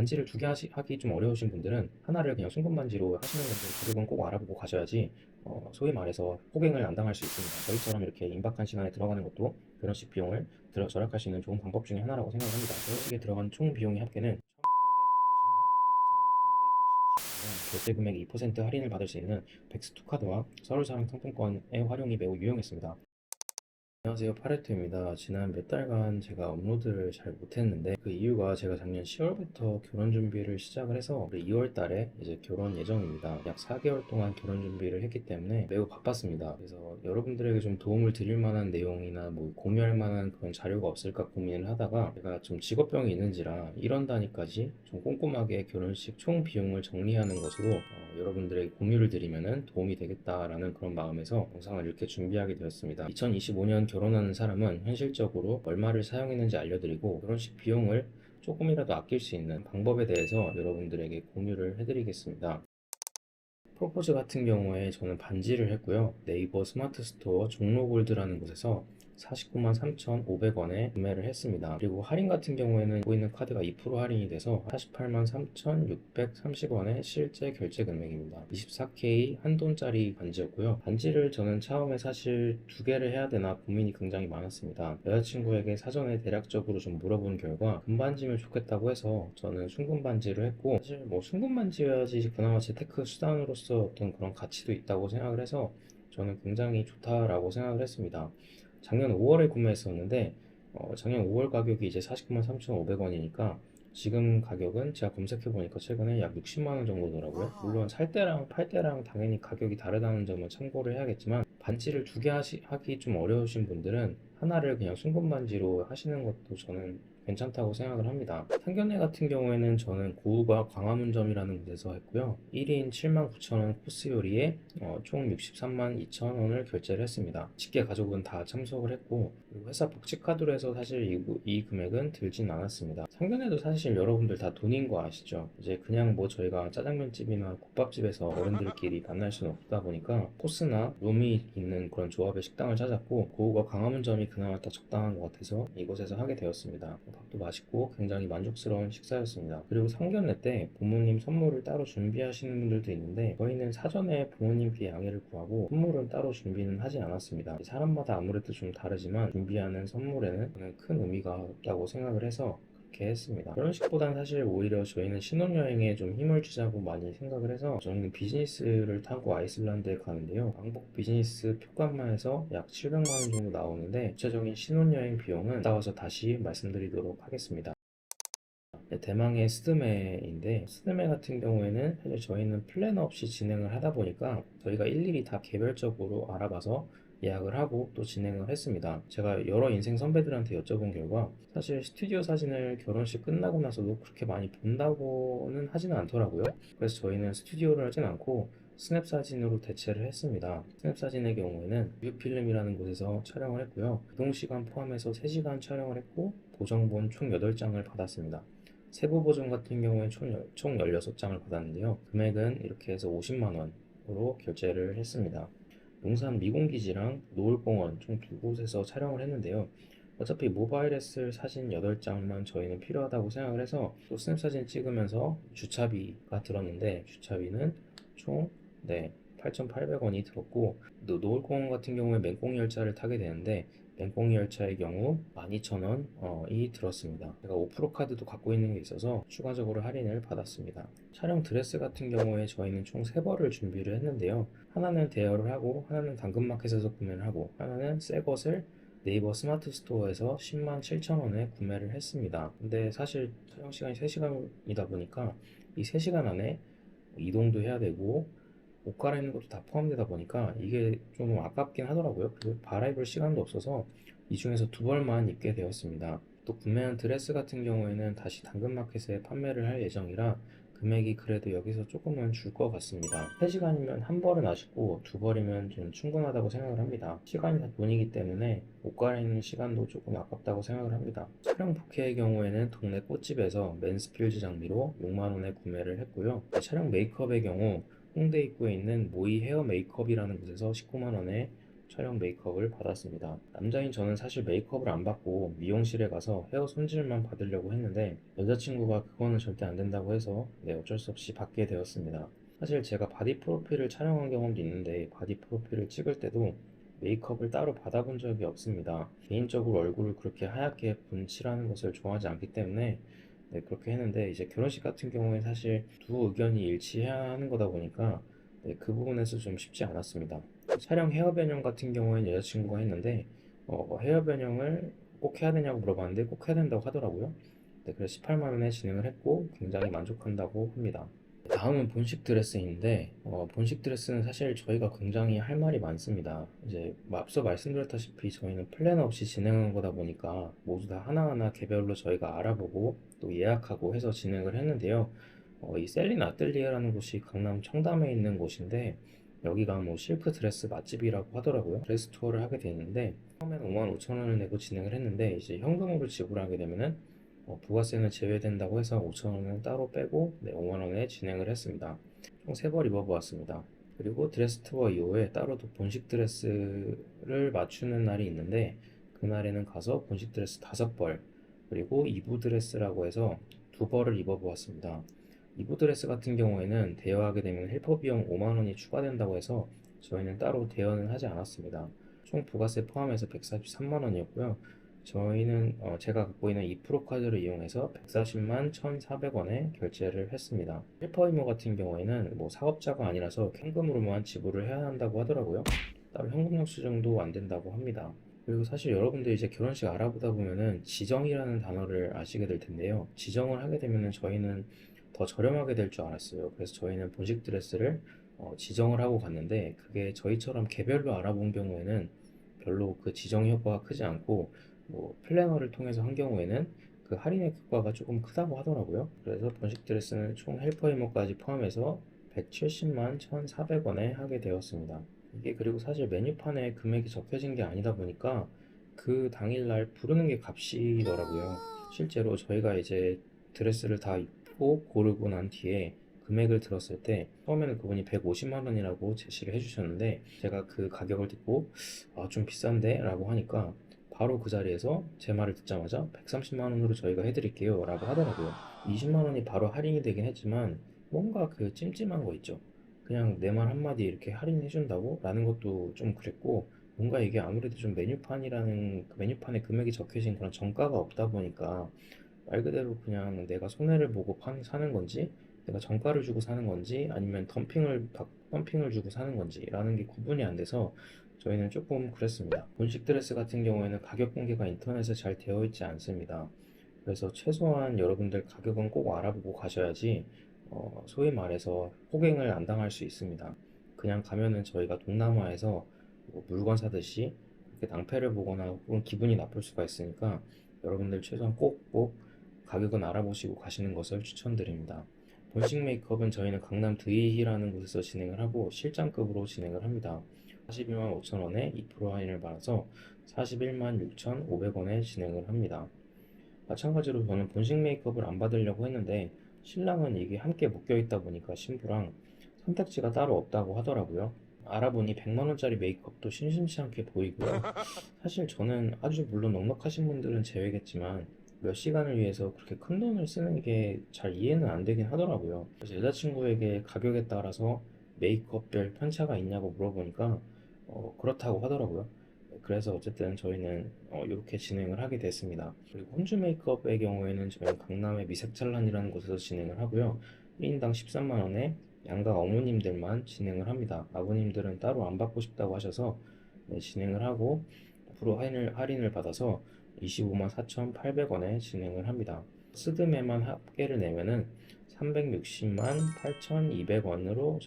반지를 두 개 하기 좀 어려우신 분들은 하나를 그냥 순금 반지로 하시는 건데 가격은 꼭 알아보고 가셔야지 소위 말해서 호갱을 안 당할 수 있습니다. 저희처럼 이렇게 임박한 시간에 들어가는 것도 결혼식 비용을 절약할 수 있는 좋은 방법 중에 하나라고 생각합니다. 결혼식에 들어간 총 비용의 합계는 1,850만 2,367원, 결제 금액 2% 할인을 받을 수 있는 백스투 카드와 서울사랑 상품권의 활용이 매우 유용했습니다. 안녕하세요, 파레토입니다. 지난 몇 달간 제가 업로드를 잘 못했는데 그 이유가 제가 작년 10월부터 결혼 준비를 시작을 해서 올해 2월 달에 이제 결혼 예정입니다. 약 4개월 동안 결혼 준비를 했기 때문에 매우 바빴습니다. 그래서 여러분들에게 좀 도움을 드릴 만한 내용이나 뭐 공유할 만한 그런 자료가 없을까 고민을 하다가 제가 좀 직업병이 있는지라 이런 단위까지 좀 꼼꼼하게 결혼식 총 비용을 정리하는 것으로 여러분들에게 공유를 드리면 도움이 되겠다라는 그런 마음에서 영상을 이렇게 준비하게 되었습니다. 2025년 결혼하는 사람은 현실적으로 얼마를 사용했는지 알려드리고 결혼식 비용을 조금이라도 아낄 수 있는 방법에 대해서 여러분들에게 공유를 해드리겠습니다. 프로포즈 같은 경우에 저는 반지를 했고요. 네이버 스마트 스토어 종로골드라는 곳에서 49만 3,500원에 구매를 했습니다. 그리고 할인 같은 경우에는 보이는 카드가 2% 할인이 돼서 48만 3,630원의 실제 결제 금액입니다. 24K 한돈짜리 반지였고요. 반지를 저는 처음에 사실 두 개를 해야 되나 고민이 굉장히 많았습니다. 여자친구에게 사전에 대략적으로 좀 물어본 결과 금반지면 좋겠다고 해서 저는 순금반지를 했고, 사실 뭐 순금반지여야지 그나마 재테크 수단으로서 어떤 그런 가치도 있다고 생각을 해서 저는 굉장히 좋다라고 생각을 했습니다. 작년 5월에 구매했었는데 작년 5월 가격이 이제 49만 3,500원이니까 지금 가격은 제가 검색해 보니까 최근에 약 60만 원 정도더라고요. 물론 살 때랑 팔 때랑 당연히 가격이 다르다는 점을 참고를 해야겠지만 반지를 두 개 하기 좀 어려우신 분들은 하나를 그냥 순금 반지로 하시는 것도 저는 괜찮다고 생각을 합니다. 상견례 같은 경우에는 저는 고우가 광화문점이라는 곳에서 했고요. 1인 79,000원 코스 요리에 총 63만 2천원을 결제를 했습니다. 직계 가족은 다 참석을 했고, 그리고 회사 복지카드로 해서 사실 이 금액은 들진 않았습니다. 상견례도 사실 여러분들 다 돈인 거 아시죠? 이제 그냥 뭐 저희가 짜장면집이나 국밥집에서 어른들끼리 만날 수는 없다 보니까 코스나 룸이 있는 그런 조합의 식당을 찾았고, 고우가 광화문점이 그나마 딱 적당한 것 같아서 이곳에서 하게 되었습니다. 밥도 맛있고 굉장히 만족스러운 식사였습니다. 그리고 상견례 때 부모님 선물을 따로 준비하시는 분들도 있는데 저희는 사전에 부모님께 양해를 구하고 선물은 따로 준비는 하지 않았습니다. 사람마다 아무래도 좀 다르지만 준비하는 선물에는 저는 큰 의미가 없다고 생각을 해서 그렇게 했습니다. 결혼식보다는 사실 오히려 저희는 신혼여행에 좀 힘을 주자고 많이 생각을 해서 저희는 비즈니스를 타고 아이슬란드에 가는데요. 왕복 비즈니스 표값만 해서 약 700만 원 정도 나오는데 구체적인 신혼여행 비용은 이따 와서 다시 말씀드리도록 하겠습니다. 네, 대망의 스드메인데 스드메 같은 경우에는 사실 저희는 플래너 없이 진행을 하다 보니까 저희가 일일이 다 개별적으로 알아봐서 예약을 하고 또 진행을 했습니다. 제가 여러 인생 선배들한테 여쭤본 결과 사실 스튜디오 사진을 결혼식 끝나고 나서도 그렇게 많이 본다고는 하지는 않더라고요. 그래서 저희는 스튜디오를 하진 않고 스냅 사진으로 대체를 했습니다. 스냅 사진의 경우에는 뮤필름이라는 곳에서 촬영을 했고요. 이동 시간 포함해서 3시간 촬영을 했고 보정본 총 8장을 받았습니다. 세부 보증 같은 경우에 총 16장을 받았는데요. 금액은 이렇게 해서 50만 원으로 결제를 했습니다. 용산 미공기지랑 노을공원 총 두 곳에서 촬영을 했는데요. 어차피 모바일에 쓸 사진 8장만 저희는 필요하다고 생각을 해서 또 스냅 사진 찍으면서 주차비가 들었는데 주차비는 총 8,800원이 들었고, 또 노을공원 같은 경우에 맹꽁 열차를 타게 되는데 맹꽁이 열차의 경우 12,000원이 들었습니다. 제가 5% 카드도 갖고 있는 게 있어서 추가적으로 할인을 받았습니다. 촬영 드레스 같은 경우에 저희는 총 3벌을 준비를 했는데요. 하나는 대여를 하고, 하나는 당근마켓에서 구매를 하고, 하나는 새 것을 네이버 스마트 스토어에서 10만 7천원에 구매를 했습니다. 근데 사실 촬영 시간이 3시간이다 보니까 이 3시간 안에 이동도 해야 되고 옷 갈아입는 것도 다 포함되다 보니까 이게 좀 아깝긴 하더라고요. 그리고 갈아입을 시간도 없어서 이 중에서 두 벌만 입게 되었습니다. 또 구매한 드레스 같은 경우에는 다시 당근마켓에 판매를 할 예정이라 금액이 그래도 여기서 조금은 줄 것 같습니다. 3시간이면 한 벌은 아쉽고 두 벌이면 좀 충분하다고 생각을 합니다. 시간이 다 돈이기 때문에 옷 갈아입는 시간도 조금 아깝다고 생각을 합니다. 촬영 부케의 경우에는 동네 꽃집에서 맨스필드 장비로 6만 원에 구매를 했고요. 촬영 메이크업의 경우 홍대 입구에 있는 모이 헤어 메이크업이라는 곳에서 19만 원에 촬영 메이크업을 받았습니다. 남자인 저는 사실 메이크업을 안 받고 미용실에 가서 헤어 손질만 받으려고 했는데 여자친구가 그거는 절대 안 된다고 해서 어쩔 수 없이 받게 되었습니다. 사실 제가 바디 프로필을 촬영한 경험도 있는데 바디 프로필을 찍을 때도 메이크업을 따로 받아본 적이 없습니다. 개인적으로 얼굴을 그렇게 하얗게 분칠하는 것을 좋아하지 않기 때문에 그렇게 했는데 이제 결혼식 같은 경우에 사실 두 의견이 일치해야 하는 거다 보니까 그 부분에서 좀 쉽지 않았습니다. 촬영 헤어 변형 같은 경우에는 여자친구가 했는데 헤어 변형을 꼭 해야 되냐고 물어봤는데 꼭 해야 된다고 하더라고요. 그래서 18만 원에 진행을 했고 굉장히 만족한다고 합니다. 다음은 본식 드레스인데 본식 드레스는 사실 저희가 굉장히 할 말이 많습니다. 이제 앞서 말씀드렸다시피 저희는 플래너 없이 진행한 거다 보니까 모두 다 하나하나 개별로 저희가 알아보고 또 예약하고 해서 진행을 했는데요. 이 셀린 아뜰리에라는 곳이 강남 청담에 있는 곳인데 여기가 뭐 실크 드레스 맛집이라고 하더라고요. 드레스 투어를 하게 됐는데 처음에는 5만 5천 원을 내고 진행을 했는데 이제 현금으로 지불하게 되면은 부가세는 제외된다고 해서 5천 원은 따로 빼고 5만 원에 진행을 했습니다. 총 3벌 입어보았습니다. 그리고 드레스 투어 이후에 따로 또 본식 드레스를 맞추는 날이 있는데 그날에는 가서 본식 드레스 5벌 그리고 2부 드레스라고 해서 2벌을 입어보았습니다. 2부 드레스 같은 경우에는 대여하게 되면 헬퍼 비용 5만 원이 추가된다고 해서 저희는 따로 대여는 하지 않았습니다. 총 부가세 포함해서 143만 원이었고요. 저희는 제가 갖고 있는 2% 카드를 이용해서 140만 1,400원에 결제를 했습니다. 헬퍼 이모 같은 경우에는 뭐 사업자가 아니라서 현금으로만 지불을 해야 한다고 하더라고요. 따로 현금 영수증도 안 된다고 합니다. 그리고 사실 여러분들 이제 결혼식 알아보다 보면은 지정이라는 단어를 아시게 될 텐데요. 지정을 하게 되면은 저희는 더 저렴하게 될 줄 알았어요. 그래서 저희는 본식 드레스를 지정을 하고 갔는데 그게 저희처럼 개별로 알아본 경우에는 별로 그 지정 효과가 크지 않고 뭐 플래너를 통해서 한 경우에는 그 할인의 효과가 조금 크다고 하더라고요. 그래서 본식 드레스는 총 헬퍼 이모까지 포함해서 170만 1,400원에 하게 되었습니다. 이게 그리고 사실 메뉴판에 금액이 적혀진 게 아니다 보니까 그 당일날 부르는 게 값이더라고요. 실제로 저희가 이제 드레스를 다 입고 고르고 난 뒤에 금액을 들었을 때 처음에는 그분이 150만 원이라고 제시를 해주셨는데 제가 그 가격을 듣고 좀 비싼데? 라고 하니까 바로 그 자리에서 제 말을 듣자마자 130만 원으로 저희가 해드릴게요 라고 하더라고요. 20만 원이 바로 할인이 되긴 했지만 뭔가 그 찜찜한 거 있죠. 그냥 내 말 한마디 이렇게 할인해준다고? 라는 것도 좀 그랬고 뭔가 이게 아무래도 좀 메뉴판이라는 그 메뉴판에 금액이 적혀진 그런 정가가 없다 보니까 말 그대로 그냥 내가 손해를 보고 사는 건지 내가 정가를 주고 사는 건지 아니면 덤핑을 주고 사는 건지 라는 게 구분이 안 돼서 저희는 조금 그랬습니다. 본식 드레스 같은 경우에는 가격 공개가 인터넷에 잘 되어 있지 않습니다. 그래서 최소한 여러분들 가격은 꼭 알아보고 가셔야지 소위 말해서 호갱을 안 당할 수 있습니다. 그냥 가면은 저희가 동남아에서 뭐 물건 사듯이 그렇게 낭패를 보거나 혹은 기분이 나쁠 수가 있으니까 여러분들 최소한 꼭 가격은 알아보시고 가시는 것을 추천드립니다. 본식 메이크업은 저희는 강남 드이히라는 곳에서 진행을 하고 실장급으로 진행을 합니다. 41만 5천 원에 2% 할인을 받아서 41만 6,500원에 진행을 합니다. 마찬가지로 저는 본식 메이크업을 안 받으려고 했는데 신랑은 이게 함께 묶여 있다 보니까 신부랑 선택지가 따로 없다고 하더라고요. 알아보니 100만 원짜리 메이크업도 심심치 않게 보이고요. 사실 저는 아주 물론 넉넉하신 분들은 제외겠지만 몇 시간을 위해서 그렇게 큰 돈을 쓰는 게 잘 이해는 안 되긴 하더라고요. 그래서 여자친구에게 가격에 따라서 메이크업별 편차가 있냐고 물어보니까 그렇다고 하더라고요. 그래서 어쨌든 저희는 이렇게 진행을 하게 됐습니다. 그리고 홈즈 메이크업의 경우에는 저희는 강남의 미색찰란이라는 곳에서 진행을 하고요. 1인당 13만 원에 양가 어머님들만 진행을 합니다. 아버님들은 따로 안 받고 싶다고 하셔서 진행을 하고 앞으로 할인을 받아서 25만 4,800원에 진행을 합니다. 스드메만 합계를 내면은 360만 8,200원으로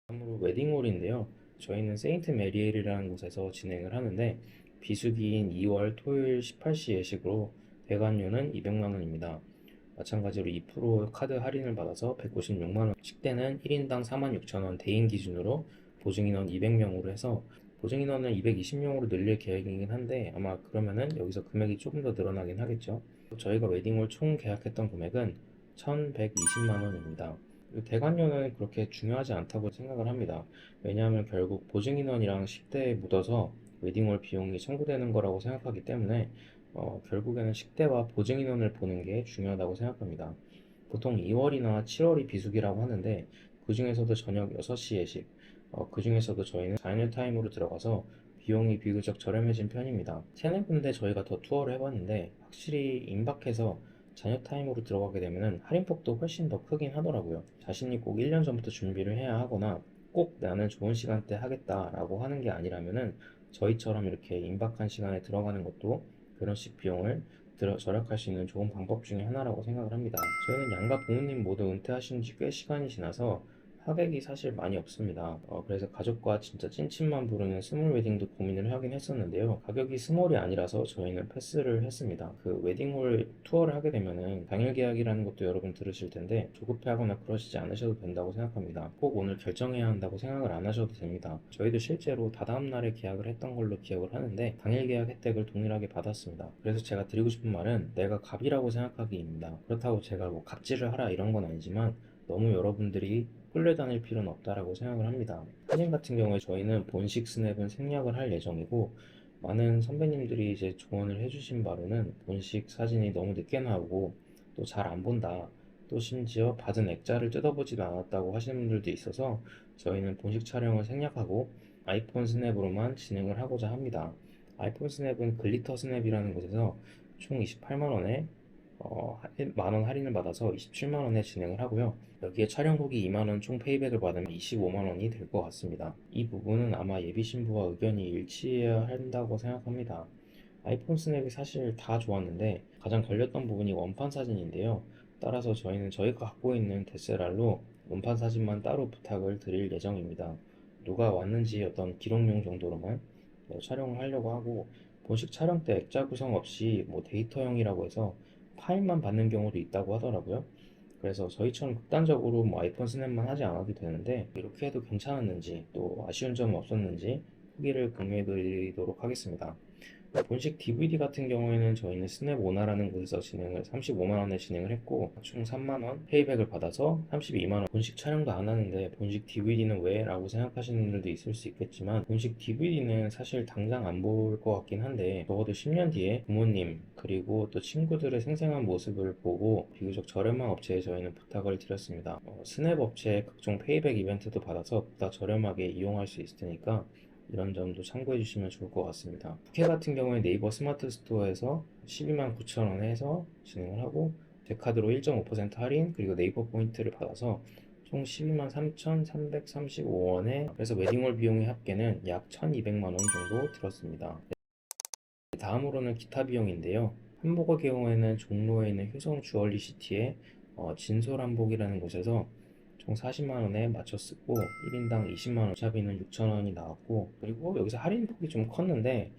다음으로 웨딩홀인데요. 저희는 세인트 메리엘이라는 곳에서 진행을 하는데 비수기인 2월 토요일 18시 예식으로 대관료는 200만 원입니다. 마찬가지로 2% 카드 할인을 받아서 156만 원, 식대는 1인당 46,000원 대인 기준으로 보증인원 200명으로 해서 보증인원을 220명으로 늘릴 계획이긴 한데 아마 그러면은 여기서 금액이 조금 더 늘어나긴 하겠죠. 저희가 웨딩홀 총 계약했던 금액은 1,120만 원입니다. 대관료는 그렇게 중요하지 않다고 생각을 합니다. 왜냐하면 결국 보증인원이랑 식대에 묻어서 웨딩홀 비용이 청구되는 거라고 생각하기 때문에 결국에는 식대와 보증인원을 보는 게 중요하다고 생각합니다. 보통 2월이나 7월이 비수기라고 하는데 그 중에서도 저녁 6시 예식, 그 중에서도 저희는 자녀 타임으로 들어가서 비용이 비교적 저렴해진 편입니다. 세네 군데 저희가 더 투어를 해봤는데 확실히 임박해서 자녀 타임으로 들어가게 되면 할인폭도 훨씬 더 크긴 하더라고요. 자신이 꼭 1년 전부터 준비를 해야 하거나 꼭 나는 좋은 시간대 하겠다라고 하는 게 아니라면은 저희처럼 이렇게 임박한 시간에 들어가는 것도 결혼식 비용을 절약할 수 있는 좋은 방법 중에 하나라고 생각을 합니다. 저희는 양가 부모님 모두 은퇴하신 지 꽤 시간이 지나서 하객이 사실 많이 없습니다. 그래서 가족과 진짜 찐친만 부르는 스몰 웨딩도 고민을 하긴 했었는데요. 가격이 스몰이 아니라서 저희는 패스를 했습니다. 그 웨딩홀 투어를 하게 되면은 당일 계약이라는 것도 여러분 들으실 텐데 조급해하거나 그러시지 않으셔도 된다고 생각합니다. 꼭 오늘 결정해야 한다고 생각을 안 하셔도 됩니다. 저희도 실제로 다다음 날에 계약을 했던 걸로 기억을 하는데 당일 계약 혜택을 동일하게 받았습니다. 그래서 제가 드리고 싶은 말은 내가 갑이라고 생각하기입니다. 그렇다고 제가 뭐 갑질을 하라 이런 건 아니지만 너무 여러분들이 끌려다닐 필요는 없다라고 생각을 합니다. 사진 같은 경우에 저희는 본식 스냅은 생략을 할 예정이고 많은 선배님들이 이제 조언을 해주신 바로는 본식 사진이 너무 늦게 나오고 또 잘 안 본다. 또 심지어 받은 액자를 뜯어보지도 않았다고 하시는 분들도 있어서 저희는 본식 촬영을 생략하고 아이폰 스냅으로만 진행을 하고자 합니다. 아이폰 스냅은 글리터 스냅이라는 곳에서 총 28만 원에 만원 할인을 받아서 27만 원에 진행을 하고요. 여기에 촬영 후기 2만 원 총 페이백을 받으면 25만 원이 될 것 같습니다. 이 부분은 아마 예비 신부와 의견이 일치해야 한다고 생각합니다. 아이폰 스냅이 사실 다 좋았는데 가장 걸렸던 부분이 원판 사진인데요. 따라서 저희는 저희가 갖고 있는 DSLR로 원판 사진만 따로 부탁을 드릴 예정입니다. 누가 왔는지 어떤 기록용 정도로만 촬영을 하려고 하고 본식 촬영 때 액자 구성 없이 뭐 데이터형이라고 해서 파일만 받는 경우도 있다고 하더라고요. 그래서 저희처럼 극단적으로 뭐 아이폰 스냅만 하지 않아도 되는데 이렇게 해도 괜찮았는지 또 아쉬운 점은 없었는지 후기를 공유해 드리도록 하겠습니다. 본식 DVD 같은 경우에는 저희는 스냅 오나라는 곳에서 진행을 35만 원에 진행을 했고 총 3만 원 페이백을 받아서 32만 원. 본식 촬영도 안 하는데 본식 DVD는 왜? 라고 생각하시는 분들도 있을 수 있겠지만 본식 DVD는 사실 당장 안 볼 것 같긴 한데 적어도 10년 뒤에 부모님 그리고 또 친구들의 생생한 모습을 보고 비교적 저렴한 업체에 저희는 부탁을 드렸습니다. 스냅 업체의 각종 페이백 이벤트도 받아서 보다 저렴하게 이용할 수 있으니까 이런 점도 참고해 주시면 좋을 것 같습니다. 부캐 같은 경우에 네이버 스마트 스토어에서 12만 9천 원에 해서 진행을 하고 제 카드로 1.5% 할인 그리고 네이버 포인트를 받아서 총 12만 3,335원에 그래서 웨딩홀 비용의 합계는 약 1,200만 원 정도 들었습니다. 다음으로는 기타 비용인데요. 한복의 경우에는 종로에 있는 효성 주얼리 시티의 진솔한복이라는 곳에서 총 40만 원에 맞춰 쓰고 1인당 20만 원, 샵비는 6천 원이 나왔고 그리고 여기서 할인폭이 좀 컸는데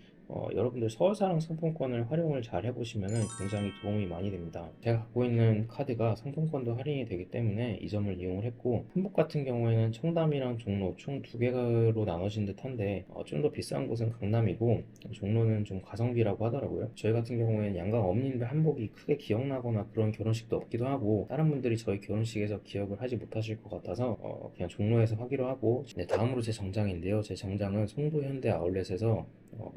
여러분들 서울사랑 상품권을 활용을 잘 해보시면 굉장히 도움이 많이 됩니다. 제가 갖고 있는 카드가 상품권도 할인이 되기 때문에 이 점을 이용을 했고 한복 같은 경우에는 청담이랑 종로 총 두 개로 나눠진 듯한데 좀 더 비싼 곳은 강남이고 종로는 좀 가성비라고 하더라고요. 저희 같은 경우에는 양가 어머님들 한복이 크게 기억나거나 그런 결혼식도 없기도 하고 다른 분들이 저희 결혼식에서 기억을 하지 못하실 것 같아서 그냥 종로에서 하기로 하고 네, 다음으로 제 정장인데요. 제 정장은 송도 현대 아울렛에서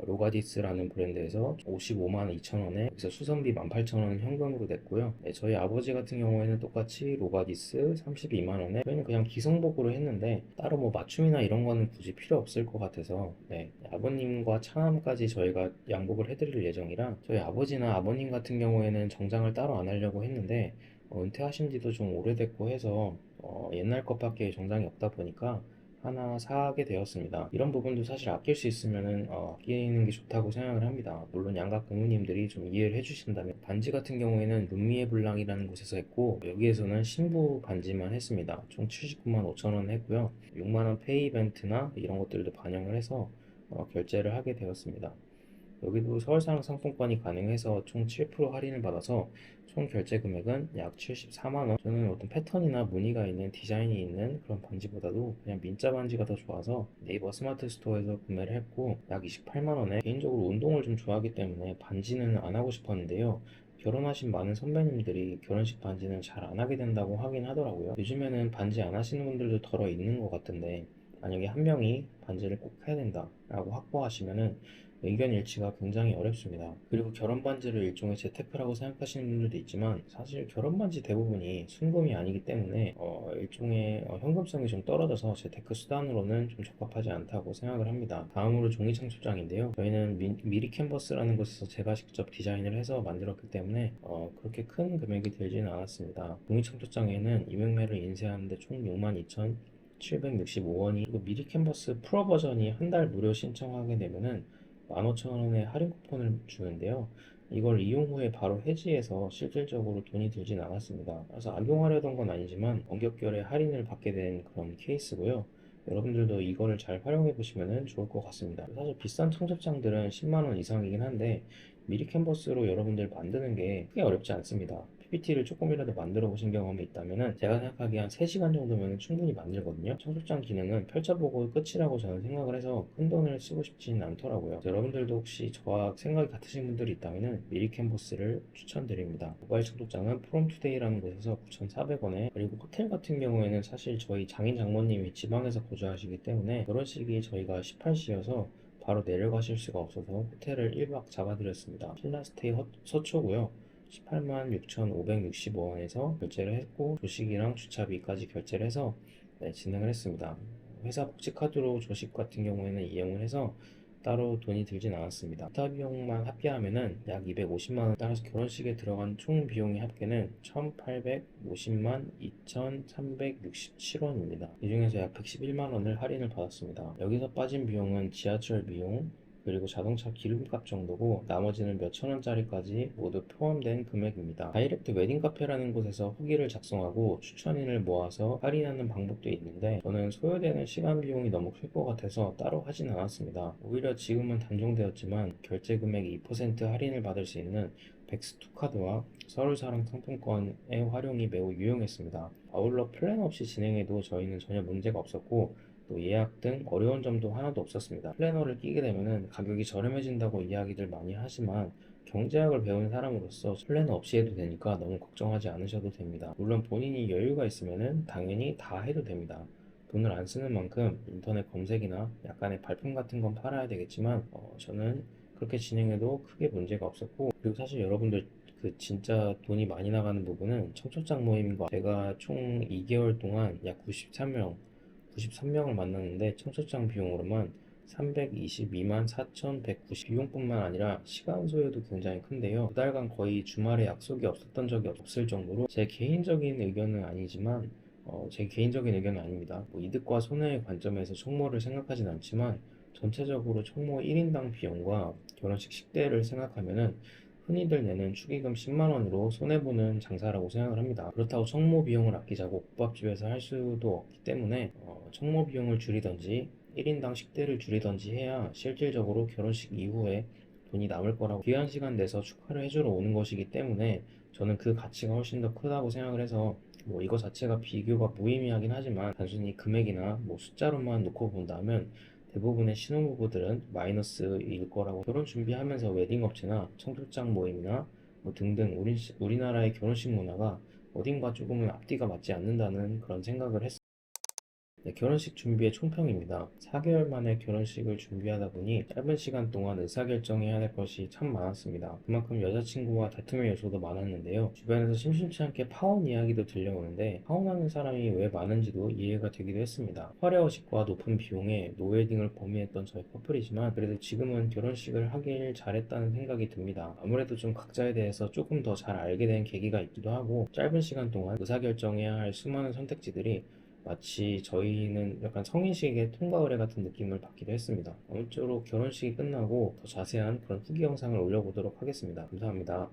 로가디스라는 브랜드에서 55만 2천 원에 그래서 수선비 18,000원은 현금으로 냈고요. 네, 저희 아버지 같은 경우에는 똑같이 로가디스 32만 원에 저희는 그냥 기성복으로 했는데 따로 뭐 맞춤이나 이런 거는 굳이 필요 없을 것 같아서 네, 아버님과 차남까지 저희가 양복을 해드릴 예정이라 저희 아버지나 아버님 같은 경우에는 정장을 따로 안 하려고 했는데 은퇴하신 지도 좀 오래됐고 해서 옛날 것밖에 정장이 없다 보니까 하나 사게 되었습니다. 이런 부분도 사실 아낄 수 있으면은 아끼는 게 좋다고 생각을 합니다. 물론 양가 부모님들이 좀 이해를 해주신다면 반지 같은 경우에는 룸미에 블랑이라는 곳에서 했고 여기에서는 신부 반지만 했습니다. 총 79만 5천 원 했고요. 6만 원 페이 이벤트나 이런 것들도 반영을 해서 결제를 하게 되었습니다. 여기도 서울사랑 상품권이 가능해서 총 7% 할인을 받아서 총 결제 금액은 약 74만 원. 저는 어떤 패턴이나 무늬가 있는 디자인이 있는 그런 반지보다도 그냥 민자 반지가 더 좋아서 네이버 스마트 스토어에서 구매를 했고 약 28만 원에 개인적으로 운동을 좀 좋아하기 때문에 반지는 안 하고 싶었는데요. 결혼하신 많은 선배님들이 결혼식 반지는 잘 안 하게 된다고 하긴 하더라고요. 요즘에는 반지 안 하시는 분들도 덜어 있는 것 같은데, 만약에 한 명이 반지를 꼭 해야 된다라고 확고하시면은 의견 일치가 굉장히 어렵습니다. 그리고 결혼 반지를 일종의 재테크라고 생각하시는 분들도 있지만, 사실 결혼 반지 대부분이 순금이 아니기 때문에 일종의 현금성이 좀 떨어져서 재테크 수단으로는 좀 적합하지 않다고 생각을 합니다. 다음으로 종이 청첩장인데요. 저희는 미리 캔버스라는 곳에서 제가 직접 디자인을 해서 만들었기 때문에 그렇게 큰 금액이 들지는 않았습니다. 종이 청첩장에는 200매를 인쇄하는데 총 62,765원이, 미리 캔버스 프로 버전이 한 달 무료 신청하게 되면은 15,000원의 할인 쿠폰을 주는데요. 이걸 이용 후에 바로 해지해서 실질적으로 돈이 들진 않았습니다. 그래서 악용하려던 건 아니지만 원격결에 할인을 받게 된 그런 케이스고요. 여러분들도 이거를 잘 활용해 보시면 좋을 것 같습니다. 사실 비싼 청첩장들은 10만원 이상이긴 한데, 미리 캔버스로 여러분들 만드는 게 크게 어렵지 않습니다. PPT를 조금이라도 만들어 보신 경험이 있다면 제가 생각하기에 한 3시간 정도면 충분히 만들거든요. 청첩장 기능은 펼쳐보고 끝이라고 저는 생각을 해서 큰 돈을 쓰고 싶지는 않더라고요. 여러분들도 혹시 저와 생각이 같으신 분들이 있다면 미리 캔버스를 추천드립니다. 모바일 청첩장은 프롬투데이라는 곳에서 9,400원에, 그리고 호텔 같은 경우에는 사실 저희 장인 장모님이 지방에서 거주하시기 때문에 결혼식이 저희가 18시여서 바로 내려가실 수가 없어서 호텔을 1박 잡아드렸습니다. 신라스테이 서초고요. 18만 6,565원에서 결제를 했고, 조식이랑 주차비까지 결제를 해서 진행을 했습니다. 회사 복지카드로 조식 같은 경우에는 이용을 해서 따로 돈이 들진 않았습니다. 기타 비용만 합계하면은 약 250만원, 따라서 결혼식에 들어간 총 비용의 합계는 1,850만 2,367원입니다. 이 중에서 약 111만원을 할인을 받았습니다. 여기서 빠진 비용은 지하철 비용, 그리고 자동차 기름값 정도고, 나머지는 몇천 원짜리까지 모두 포함된 금액입니다. 다이렉트 웨딩 카페라는 곳에서 후기를 작성하고 추천인을 모아서 할인하는 방법도 있는데, 저는 소요되는 시간 비용이 너무 클 것 같아서 따로 하진 않았습니다. 오히려 지금은 단종되었지만 결제 금액 2% 할인을 받을 수 있는 백스투 카드와 서울사랑 상품권의 활용이 매우 유용했습니다. 아울러 플랜 없이 진행해도 저희는 전혀 문제가 없었고, 또 예약 등 어려운 점도 하나도 없었습니다. 플래너를 끼게 되면 가격이 저렴해진다고 이야기들 많이 하지만, 경제학을 배운 사람으로서 플래너 없이 해도 되니까 너무 걱정하지 않으셔도 됩니다. 물론 본인이 여유가 있으면 당연히 다 해도 됩니다. 돈을 안 쓰는 만큼 인터넷 검색이나 약간의 발품 같은 건 팔아야 되겠지만, 저는 그렇게 진행해도 크게 문제가 없었고, 그리고 사실 여러분들 진짜 돈이 많이 나가는 부분은 청첩장 모임인 거, 제가 총 2개월 동안 약 93명을 만났는데 청첩장 비용으로만 322만 4,190, 비용뿐만 아니라 시간 소요도 굉장히 큰데요. 두 달간 거의 주말에 약속이 없었던 적이 없을 정도로, 제 개인적인 의견은 아니지만 제 개인적인 의견은 아닙니다. 뭐 이득과 손해의 관점에서 총모를 생각하진 않지만, 전체적으로 총모 1인당 비용과 결혼식 식대를 생각하면은 흔히들 내는 축의금 10만 원으로 손해보는 장사라고 생각을 합니다. 그렇다고 청모 비용을 아끼자고 국밥집에서 할 수도 없기 때문에 청모 비용을 줄이던지 1인당 식대를 줄이던지 해야 실질적으로 결혼식 이후에 돈이 남을 거라고, 귀한 시간 내서 축하를 해주러 오는 것이기 때문에 저는 그 가치가 훨씬 더 크다고 생각을 해서, 뭐 이거 자체가 비교가 무의미하긴 하지만 단순히 금액이나 뭐 숫자로만 놓고 본다면 대부분의 신혼부부들은 마이너스일 거라고. 결혼 준비하면서 웨딩업체나 청첩장 모임이나 뭐 등등 우리나라의 결혼식 문화가 어딘가 조금은 앞뒤가 맞지 않는다는 그런 생각을 했습니다. 네, 결혼식 준비의 총평입니다. 4개월 만에 결혼식을 준비하다 보니 짧은 시간 동안 의사결정해야 할 것이 참 많았습니다. 그만큼 여자친구와 다툼의 요소도 많았는데요. 주변에서 심심치 않게 파혼 이야기도 들려오는데, 파혼하는 사람이 왜 많은지도 이해가 되기도 했습니다. 화려허식과 높은 비용에 노웨딩을 범위했던 저희 커플이지만, 그래도 지금은 결혼식을 하길 잘했다는 생각이 듭니다. 아무래도 좀 각자에 대해서 조금 더 잘 알게 된 계기가 있기도 하고, 짧은 시간 동안 의사결정해야 할 수많은 선택지들이 마치 저희는 약간 성인식의 통과 의례 같은 느낌을 받기도 했습니다. 아무쪼록 결혼식이 끝나고 더 자세한 그런 후기 영상을 올려보도록 하겠습니다. 감사합니다.